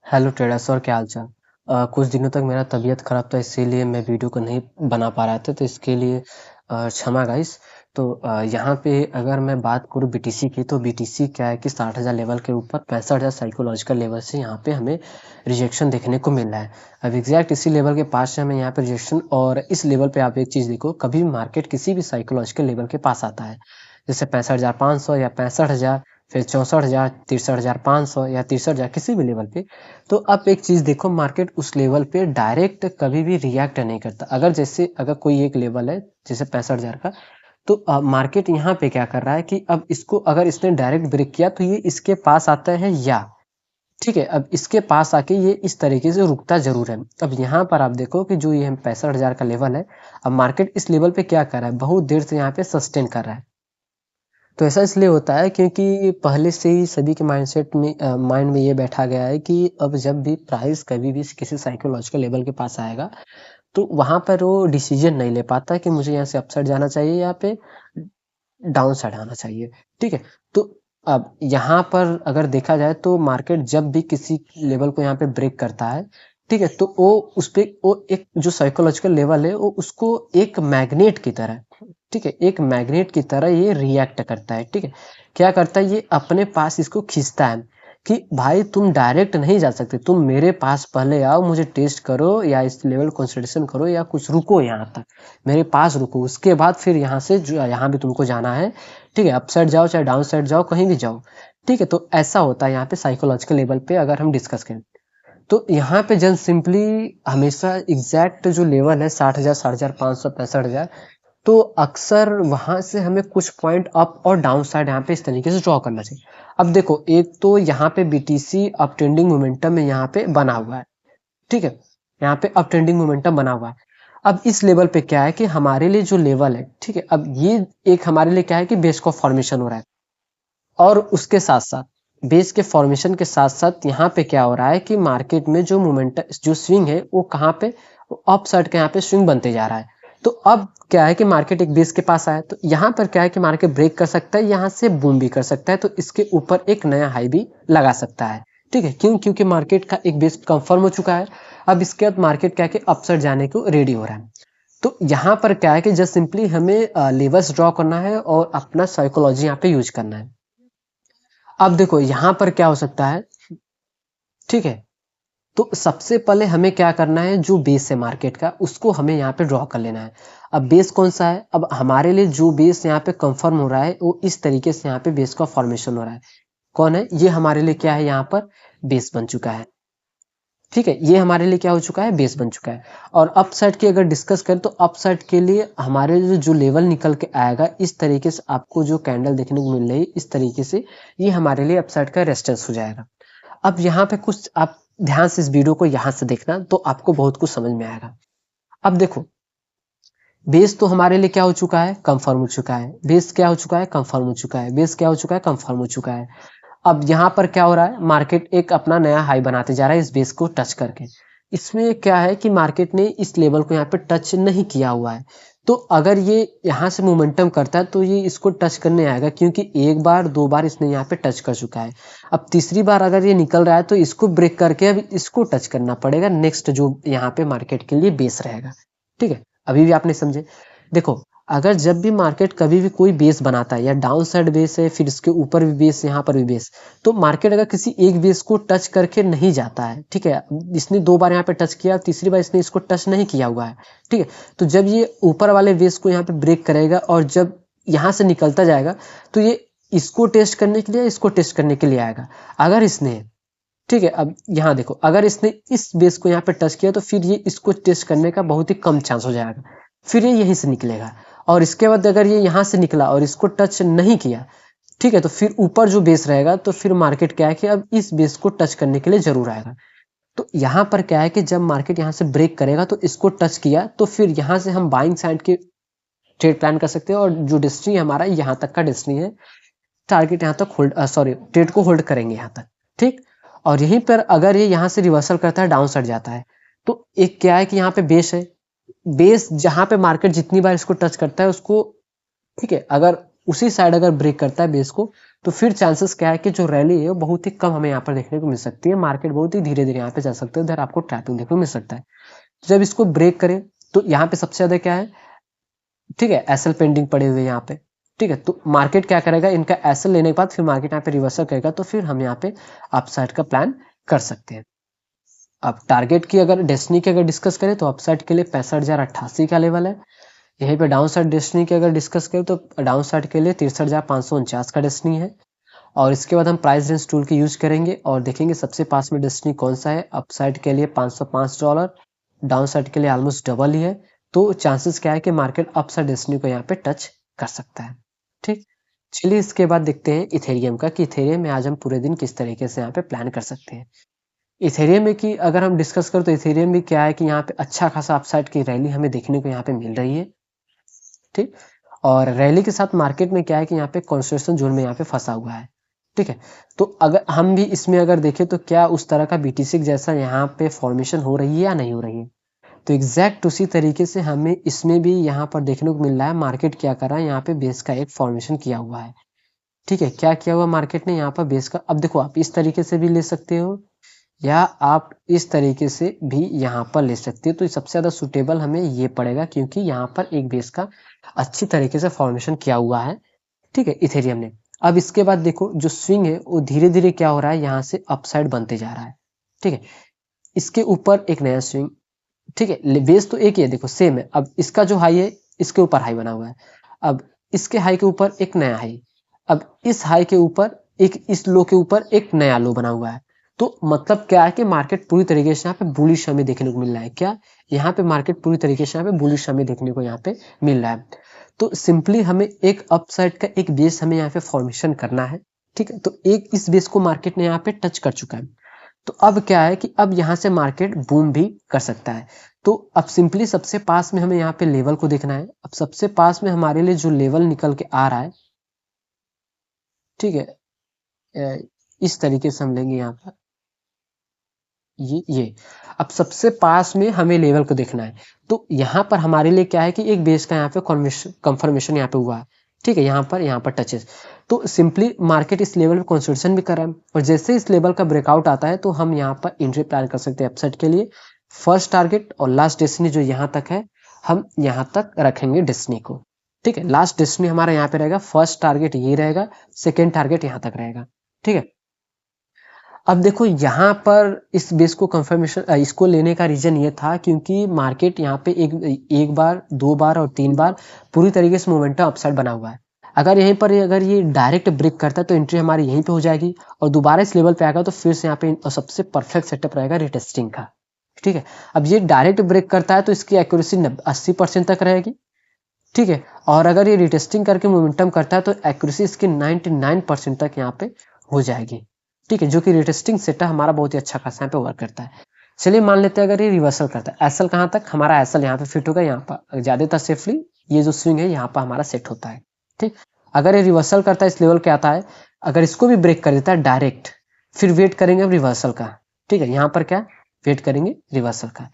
Hello traders और क्या हाल चाल। कुछ दिनों तक मेरा तबीयत खराब था, इसीलिए मैं वीडियो को नहीं बना पा रहा था, तो इसके लिए क्षमा गाइस। तो यहाँ पे अगर मैं बात करूँ बीटीसी की, तो बीटीसी क्या है कि 60,000 लेवल के ऊपर 65,000 साइकोलॉजिकल लेवल से यहाँ पे हमें रिजेक्शन देखने को मिल रहा है। अब एग्जैक्ट इसी लेवल के पास से हमें यहाँ पे रिजेक्शन, और इस लेवल पे आप एक चीज़ देखो, कभी भी मार्केट किसी भी साइकोलॉजिकल लेवल के पास आता है, जैसे 65,500 या 65,000, फिर 64,000, 63,500 या 63,000, किसी भी लेवल पे। तो अब एक चीज देखो, मार्केट उस लेवल पे डायरेक्ट कभी भी रिएक्ट नहीं करता। अगर कोई एक लेवल है जैसे 65,000 का, तो मार्केट यहाँ पे क्या कर रहा है कि अब इसको अगर इसने डायरेक्ट ब्रेक किया तो ये इसके पास आता है, या ठीक है, अब इसके पास आके ये इस तरीके से रुकता जरूर है। अब यहाँ पर आप देखो कि जो ये 65,000 का लेवल है, अब मार्केट इस लेवल पे क्या कर रहा है, बहुत देर से यहाँ पे सस्टेन कर रहा है। तो ऐसा इसलिए होता है क्योंकि पहले से ही सभी के माइंड में ये बैठा गया है कि अब जब भी प्राइस कभी भी किसी साइकोलॉजिकल लेवल के पास आएगा, तो वहां पर वो डिसीजन नहीं ले पाता कि मुझे यहाँ से अपसाइड जाना चाहिए, यहाँ पे डाउन साइड आना चाहिए। ठीक है। तो अब यहाँ पर अगर देखा जाए तो मार्केट जब भी किसी लेवल को यहाँ पे ब्रेक करता है, ठीक है, तो वो उस पे वो एक जो साइकोलॉजिकल लेवल है वो उसको एक मैग्नेट की तरह, ठीक है, एक मैग्नेट की तरह ये रिएक्ट करता है। ठीक है। क्या करता है, ये अपने पास इसको खींचता है कि भाई तुम डायरेक्ट नहीं जा सकते, तुम मेरे पास पहले आओ, मुझे टेस्ट करो या इस लेवल कंसिडरेशन करो या कुछ रुको, यहाँ तक मेरे पास रुको, उसके बाद फिर यहाँ से जो यहाँ भी तुमको जाना है, ठीक है, अप साइड जाओ चाहे डाउन साइड जाओ, कहीं भी जाओ। ठीक है। तो ऐसा होता है यहाँ पे साइकोलॉजिकल लेवल पे अगर हम डिस्कस करें, तो यहाँ पे जन सिंपली हमेशा एग्जैक्ट जो लेवल है 60,000, 65,500, 65,000, तो अक्सर वहां से हमें कुछ पॉइंट अप और डाउन साइड यहाँ पे इस तरीके से ड्रॉ करना चाहिए। अब देखो, एक तो यहाँ पे बीटीसी अप ट्रेंडिंग मोमेंटम में यहाँ पे बना हुआ है, ठीक है, यहाँ पे अप ट्रेंडिंग मोमेंटम बना हुआ है। अब इस लेवल पे क्या है कि हमारे लिए जो लेवल है, ठीक है, अब ये एक हमारे लिए क्या है कि बेस का फॉर्मेशन हो रहा है, और उसके साथ साथ बेस के फॉर्मेशन के साथ साथ यहाँ पे क्या हो रहा है कि मार्केट में जो मोमेंटम जो स्विंग है वो कहाँ पे, अप साइड के यहाँ पे स्विंग बनते जा रहा है। तो अब क्या है कि मार्केट एक बेस के पास आया, तो यहाँ पर क्या है कि मार्केट ब्रेक कर सकता है, यहाँ से बूम भी कर सकता है, तो इसके ऊपर एक नया हाई भी लगा सकता है। ठीक है, क्यों? क्योंकि मार्केट का एक बेस कंफर्म हो चुका है। अब इसके बाद मार्केट क्या है कि अपसाइड जाने को रेडी हो रहा है। तो यहाँ पर क्या है कि जस्ट सिंपली हमें लेवल्स ड्रॉ करना है और अपना साइकोलॉजी यहाँ पे यूज करना है। अब देखो यहाँ पर क्या हो सकता है, ठीक है, तो सबसे पहले हमें क्या करना है, जो बेस है मार्केट का उसको हमें यहाँ पे ड्रॉ कर लेना है। अब बेस कौन सा है, अब हमारे लिए जो बेस यहाँ पे कंफर्म हो रहा है वो इस तरीके से यहाँ पे बेस का फॉर्मेशन हो रहा है। कौन है ये, हमारे लिए क्या है, यहाँ पर बेस बन चुका है। ठीक है, ये हमारे लिए क्या हो चुका है, बेस बन चुका है। और अप साइड की अगर डिस्कस करें, तो अप साइड के लिए हमारे जो लेवल निकल के आएगा, इस तरीके से आपको जो कैंडल देखने को मिल रही है, इस तरीके से ये हमारे लिए अप साइड का रेजिस्टेंस हो जाएगा। अब यहाँ पे कुछ आप ध्यान से इस वीडियो को यहाँ से देखना, तो आपको बहुत कुछ समझ में आएगा। अब देखो, बेस तो हमारे लिए क्या हो चुका है, कंफर्म हो चुका है। बेस क्या हो चुका है, कंफर्म हो चुका है। बेस क्या हो चुका है, कंफर्म हो चुका है। अब यहाँ पर क्या हो रहा है, मार्केट एक अपना नया हाई बनाते जा रहा है इस बेस को टच करके। इसमें क्या है कि मार्केट ने इस लेवल को यहाँ पे टच नहीं किया हुआ है, तो अगर ये यहाँ से मोमेंटम करता है तो ये इसको टच करने आएगा, क्योंकि एक बार दो बार इसने यहाँ पे टच कर चुका है। अब तीसरी बार अगर ये निकल रहा है तो इसको ब्रेक करके अब इसको टच करना पड़ेगा, नेक्स्ट जो यहाँ पे मार्केट के लिए बेस रहेगा। ठीक है, अभी भी आपने समझे। देखो, अगर जब भी मार्केट कभी भी कोई बेस बनाता है, या डाउन साइड बेस है, फिर इसके ऊपर भी बेस, यहाँ पर भी बेस, तो मार्केट अगर किसी एक बेस को टच करके नहीं जाता है, ठीक है, इसने दो बार यहाँ पे टच किया, तीसरी बार इसने इसको टच नहीं किया हुआ है, ठीक है, तो जब ये ऊपर वाले बेस को यहाँ पे ब्रेक करेगा और जब यहाँ से निकलता जाएगा, तो ये इसको टेस्ट करने के लिए, इसको टेस्ट करने के लिए आएगा। अगर इसने, ठीक है, अब यहाँ देखो, अगर इसने इस बेस को यहाँ पे टच किया, तो फिर ये इसको टेस्ट करने का बहुत ही कम चांस हो जाएगा, फिर ये यहीं से निकलेगा। और इसके बाद अगर ये यहाँ से निकला और इसको टच नहीं किया, ठीक है, तो फिर ऊपर जो बेस रहेगा, तो फिर मार्केट क्या है कि अब इस बेस को टच करने के लिए जरूर आएगा। तो यहाँ पर क्या है कि जब मार्केट यहाँ से ब्रेक करेगा तो इसको टच किया, तो फिर यहाँ से हम बाइंग साइड के ट्रेड प्लान कर सकते हैं, और जो डेस्टिनी हमारा यहाँ तक का डेस्टिनी है, टारगेट यहाँ तक होल्ड, सॉरी, ट्रेड को होल्ड करेंगे यहाँ तक। ठीक। और यहीं पर अगर ये यहाँ से रिवर्सल करता है, डाउन साइड जाता है, तो एक क्या है कि यहाँ पे बेस है, बेस जहां पे मार्केट जितनी बार इसको टच करता है उसको, ठीक है, अगर उसी साइड अगर ब्रेक करता है बेस को, तो फिर चांसेस क्या है कि जो रैली है वो बहुत ही कम हमें यहाँ पर देखने को मिल सकती है, मार्केट बहुत ही धीरे धीरे यहाँ पे जा सकते हैं, उधर आपको ट्रैपिंग देखने को मिल सकता है। जब इसको ब्रेक करे तो यहाँ पे सबसे ज्यादा क्या है, ठीक है, एसएल पेंडिंग पड़े हुए यहाँ पे, ठीक है, तो मार्केट क्या करेगा, इनका एसएल लेने के बाद फिर मार्केट यहाँ पे रिवर्सल करेगा, तो फिर हम यहाँ पे अपसाइड का प्लान कर सकते हैं। अब टारगेट की अगर डेस्टिनी की अगर डिस्कस करें तो अपसाइड के लिए 65,088 का लेवल है। यहीं पे डाउन साइड डेस्टिनी की अगर डिस्कस करें तो डाउन साइड के लिए 63,549 का डेस्टिनी है। और इसके बाद हम प्राइस रेंज टूल की यूज करेंगे और देखेंगे सबसे पास में डेस्टिनी कौन सा है। अपसाइड के लिए $505, डाउन साइड के लिए ऑलमोस्ट डबल ही है, तो चांसेस क्या है कि मार्केट अपसाइड डेस्टिनी को यहाँ पे टच कर सकता है। ठीक, चलिए इसके बाद देखते हैं इथेरियम का, कि इथेरियम में आज हम पूरे दिन किस तरीके से यहाँ पे प्लान कर सकते हैं। इथेरियम में की अगर हम डिस्कस करें तो इथेरियम में क्या है कि यहाँ पे अच्छा खासा अपसाइड की रैली हमें देखने को यहाँ पे मिल रही है। ठीक, और रैली के साथ मार्केट में क्या है कि यहाँ पे कंसोलिडेशन जोन में यहाँ पे फंसा हुआ है। ठीक है, तो अगर हम भी इसमें अगर देखें तो क्या उस तरह का बीटीसी जैसा यहाँ पे फॉर्मेशन हो रही है या नहीं हो रही है, तो एग्जैक्ट उसी तरीके से हमें इसमें भी यहाँ पर देखने को मिल रहा है। मार्केट क्या कर रहा है, यहाँ पे बेस का एक फॉर्मेशन किया हुआ है। ठीक है, क्या किया हुआ मार्केट ने यहाँ पर बेस का, अब देखो आप इस तरीके से भी ले सकते हो या आप इस तरीके से भी यहाँ पर ले सकते हो, तो सबसे ज्यादा सुटेबल हमें ये पड़ेगा क्योंकि यहाँ पर एक बेस का अच्छी तरीके से फॉर्मेशन किया हुआ है। ठीक है, इथेरियम ने। अब इसके बाद देखो जो स्विंग है वो धीरे धीरे क्या हो रहा है, यहाँ से अपसाइड बनते जा रहा है। ठीक है, इसके ऊपर एक नया स्विंग, ठीक है, बेस तो एक ही है, देखो सेम है। अब इसका जो हाई है इसके ऊपर हाई बना हुआ है, अब इसके हाई के ऊपर एक नया हाई, अब इस हाई के ऊपर एक, इस लो के ऊपर एक नया लो बना हुआ है। तो मतलब क्या है कि मार्केट पूरी तरीके से यहाँ पे बुलिश हमें देखने को मिल रहा है। क्या, यहाँ पे मार्केट पूरी तरीके से यहाँ पे बुलिश हमें देखने को यहाँ पे मिल रहा है। तो सिंपली हमें एक अपसाइड का एक बेस हमें यहाँ पे फॉर्मेशन करना है। ठीक है, तो एक इस बेस को मार्केट ने यहाँ पे टच कर चुका है, तो अब क्या है कि अब यहाँ से मार्केट बूम भी कर सकता है। तो अब सिंपली सबसे पास में हमें यहाँ पे लेवल को देखना है। अब सबसे पास में हमारे लिए जो लेवल निकल के आ रहा है, ठीक है, इस तरीके से हम लेंगे यहाँ पर ये अब सबसे पास में हमें लेवल को देखना है। तो यहाँ पर हमारे लिए क्या है कि एक बेस का यहाँ पे कंफर्मेशन यहाँ पे हुआ है। ठीक है, यहाँ पर टचेस, तो सिंपली मार्केट इस लेवल पे कंसोलिडेशन भी कर रहा है, और जैसे इस लेवल का ब्रेकआउट आता है तो हम यहाँ पर एंट्री प्लान कर सकते हैं अपसाइड के लिए। फर्स्ट टारगेट और लास्ट डेस्टिनी जो यहाँ तक है, हम यहाँ तक रखेंगे डेस्टिनी को। ठीक है, लास्ट डेस्टिनी हमारा यहाँ पे रहेगा, फर्स्ट टारगेट ये रहेगा, सेकेंड टारगेट यहाँ तक रहेगा। ठीक है, अब देखो यहाँ पर इस बेस को कंफर्मेशन इसको लेने का रीजन ये था क्योंकि मार्केट यहाँ पे एक बार, दो बार और तीन बार पूरी तरीके से मोमेंटम अपसाइड बना हुआ है। अगर यहीं पर अगर ये डायरेक्ट ब्रेक करता है तो एंट्री हमारी यहीं पे हो जाएगी, और दोबारा इस लेवल पे आएगा तो फिर से यहाँ पे सबसे परफेक्ट सेटअप रहेगा रिटेस्टिंग का। ठीक है, अब ये डायरेक्ट ब्रेक करता है तो इसकी एक्यूरेसी 80% तक रहेगी। ठीक है, और अगर ये रिटेस्टिंग करके मोमेंटम करता है तो एक्यूरेसी इसकी 99% तक यहाँ पे हो जाएगी। ठीक है, जो कि रिटेस्टिंग सेटअप हमारा बहुत ही अच्छा खासा यहाँ पे वर्क करता है। चलिए मान लेते हैं अगर ये रिवर्सल करता है, एसएल कहाँ तक, हमारा एसएल यहाँ पे फिट होगा, यहाँ पर ज्यादातर सेफली ये जो स्विंग है यहाँ पर हमारा सेट होता है। ठीक, अगर ये रिवर्सल करता है इस लेवल के आता है, अगर इसको भी ब्रेक कर देता है डायरेक्ट, फिर वेट करेंगे रिवर्सल का। ठीक है, यहाँ पर क्या वेट करेंगे रिवर्सल का।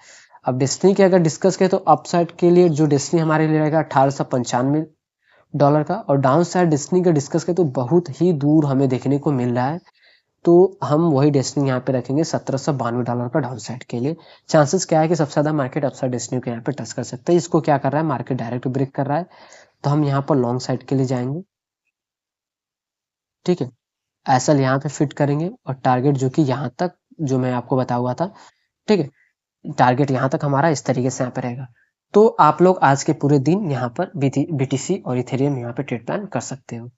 अब डेस्टिनी की अगर डिस्कस करें तो अपसाइड के लिए जो डेस्टिनी हमारे लिए रहेगा $1895 का, और डाउन साइड डेस्टिनी का डिस्कस करें तो बहुत ही दूर हमें देखने को मिल रहा है, तो हम वही डेस्टिनी यहाँ पे रखेंगे $1792 का डाउन साइड के लिए। चांसेस क्या है कि सबसे ज्यादा मार्केट अपसाइड डेस्टिनी को यहाँ पे टच कर सकता है। इसको क्या कर रहा है, मार्केट डायरेक्ट ब्रेक कर रहा है, तो हम यहाँ पर लॉन्ग साइड के लिए जाएंगे। ठीक है, ऐसा यहाँ पे फिट करेंगे और टारगेट जो कि यहाँ तक जो मैं आपको बता हुआ था, ठीक है, टारगेट यहाँ तक हमारा इस तरीके से यहाँ पे रहेगा। तो आप लोग आज के पूरे दिन यहाँ पर बीटीसी और इथेरियम यहाँ पे ट्रेड प्लान कर सकते हो।